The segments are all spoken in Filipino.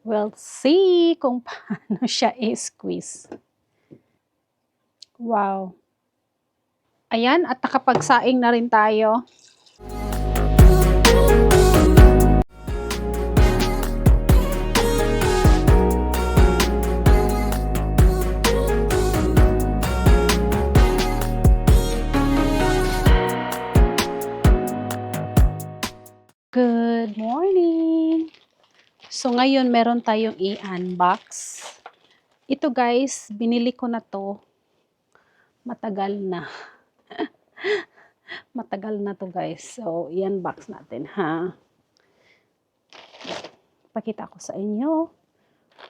We'll see kung paano siya i-squeeze. Wow. Ayan, at nakapagsaing na rin tayo. Good morning! So ngayon meron tayong i-unbox. Ito guys, binili ko na to. Matagal na. Matagal na to guys. So i-unbox natin ha. Pakita ko sa inyo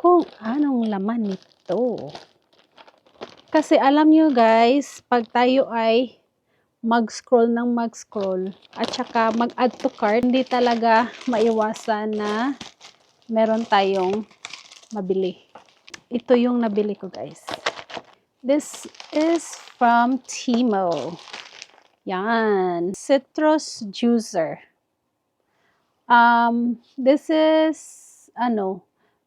kung anong laman nito. Kasi alam nyo guys, pag tayo ay mag-scroll ng mag-scroll at saka mag-add to cart, hindi talaga maiwasan na meron tayong mabili. Ito yung nabili ko guys. This is from Timo. Yan. Citrus juicer. This is,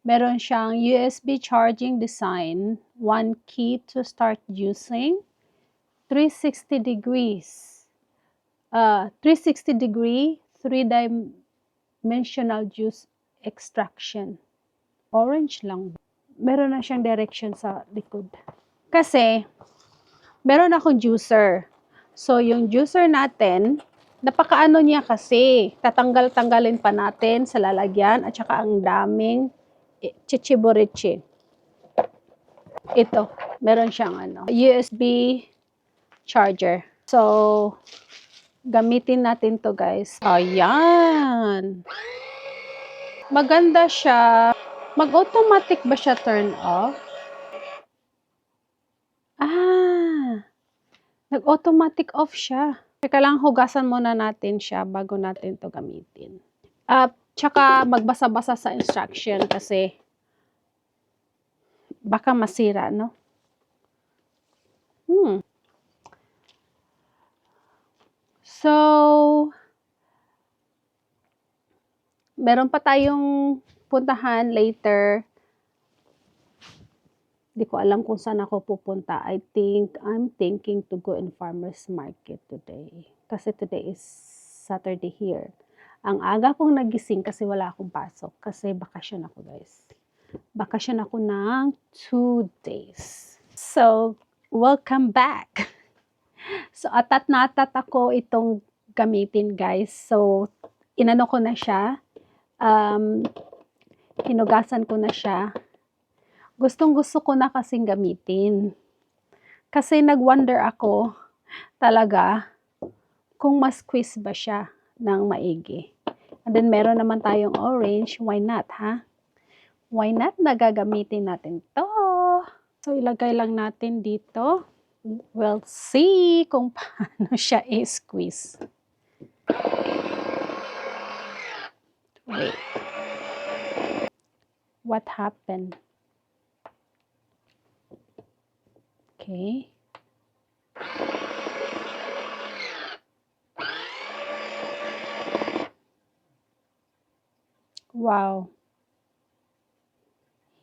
meron siyang USB charging design, 1 key to start juicing, 360 degrees, 360 degree, 3-dimensional juice extraction. Orange lang. Meron na siyang direction sa likod. Kasi, meron akong juicer. So, yung juicer natin, napakaano niya kasi, tatanggal-tanggalin pa natin sa lalagyan at saka ang daming chichiborichi. Ito, meron siyang USB charger. So, gamitin natin to guys. Ayan. Maganda siya. Mag-automatic ba siya turn off? Nag-automatic off siya. Teka lang, hugasan muna natin siya bago natin to gamitin. Tsaka magbasa-basa sa instruction kasi baka masira, no? So, meron pa tayong puntahan later. Di ko alam kung saan ako pupunta. I'm thinking to go in farmer's market today. Kasi today is Saturday here. Ang aga kong nagising kasi wala akong pasok. Kasi bakasyon ako guys. Bakasyon ako ng 2 days. So, welcome back. So, atat na atat ako itong gamitin guys. So, inano ko na siya. Hinugasan ko na siya. Gustong-gusto ko na kasing gamitin. Kasi nag-wonder ako talaga kung mas-squeeze ba siya ng maigi. And then meron naman tayong orange. Why not, ha? Why not? Nagagamitin natin to. So, ilagay lang natin dito. We'll see kung paano siya i-squeeze. Wait. What happened? Okay. Wow.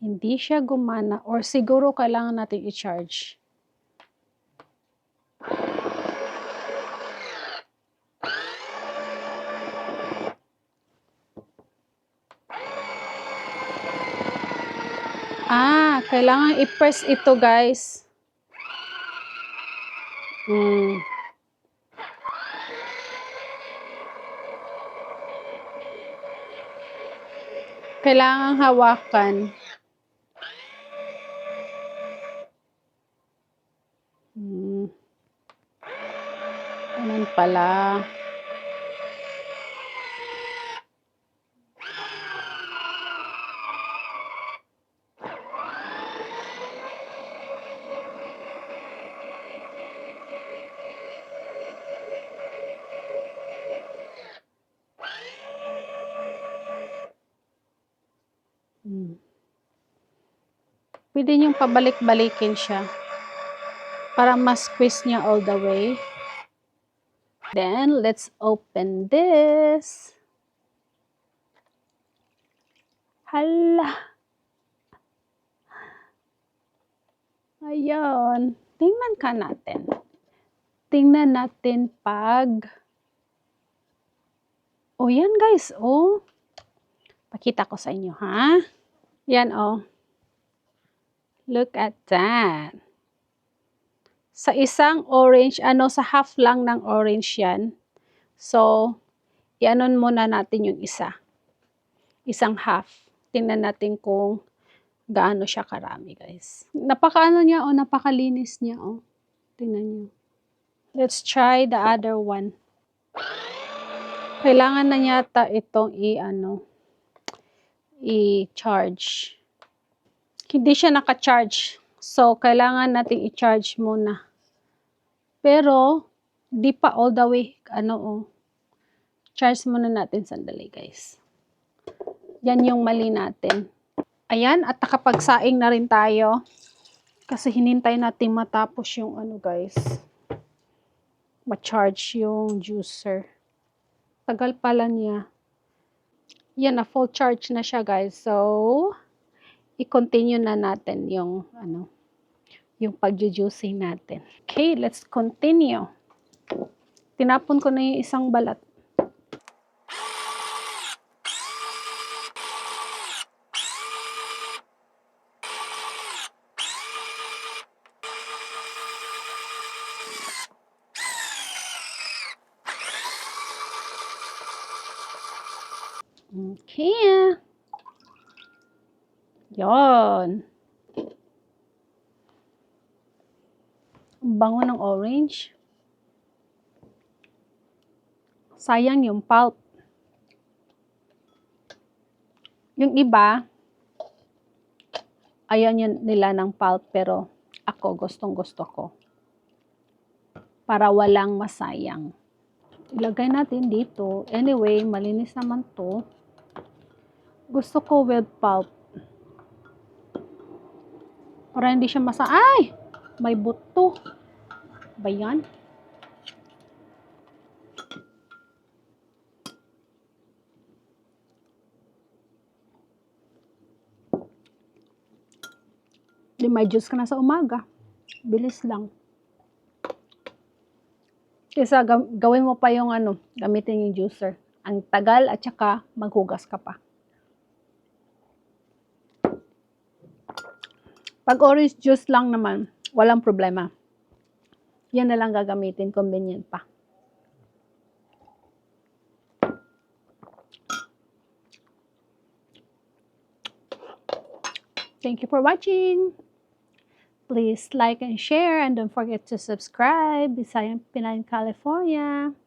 Hindi siya gumana or siguro kailangan natin i-charge. Kailangan i-press ito guys. Kailangan hawakan. Ganun pala. Pwede niyong pabalik-balikin siya para mas-squeeze niya all the way. Then, let's open this. Hala. Ayun. Tingnan ka natin. Tingnan natin pag... O, yan guys, oh. Pakita ko sa inyo, ha? Yan, oh. Look at that. Sa isang orange, sa half lang ng orange yan. So, ianon muna natin yung isa. Isang half. Tingnan natin kung gaano siya karami, guys. Napakalinis niya, oh. Tingnan niyo. Let's try the other one. Kailangan na yata itong i-charge. Hindi siya naka-charge. So, kailangan natin i-charge muna. Pero, di pa all the way, charge muna natin sandali, guys. Yan yung mali natin. Ayan, at nakapagsaing na rin tayo. Kasi hinintay natin matapos yung guys. Ma-charge yung juicer. Tagal pala niya. Yan, na full charge na siya, guys. So, i-continue na natin yung yung pag-juicing natin. Okay, let's continue. Tinapon ko na yung isang balat. Okay. Yon. Ang bango ng orange. Sayang yung pulp. Yung iba, ayaw nila ng pulp, pero ako, gustong-gusto ko. Para walang masayang. Ilagay natin dito. Anyway, malinis naman to. Gusto ko with pulp. Para hindi siya Ay! May buto. Ba yan? Di may juice ka na sa umaga. Bilis lang. Kesa gawin mo pa yung gamitin yung juicer. Ang tagal at saka maghugas ka pa. Pag orange juice lang naman, walang problema. Yan na lang gagamitin, convenient pa. Thank you for watching. Please like and share and don't forget to subscribe. Bisayang Pinay, California.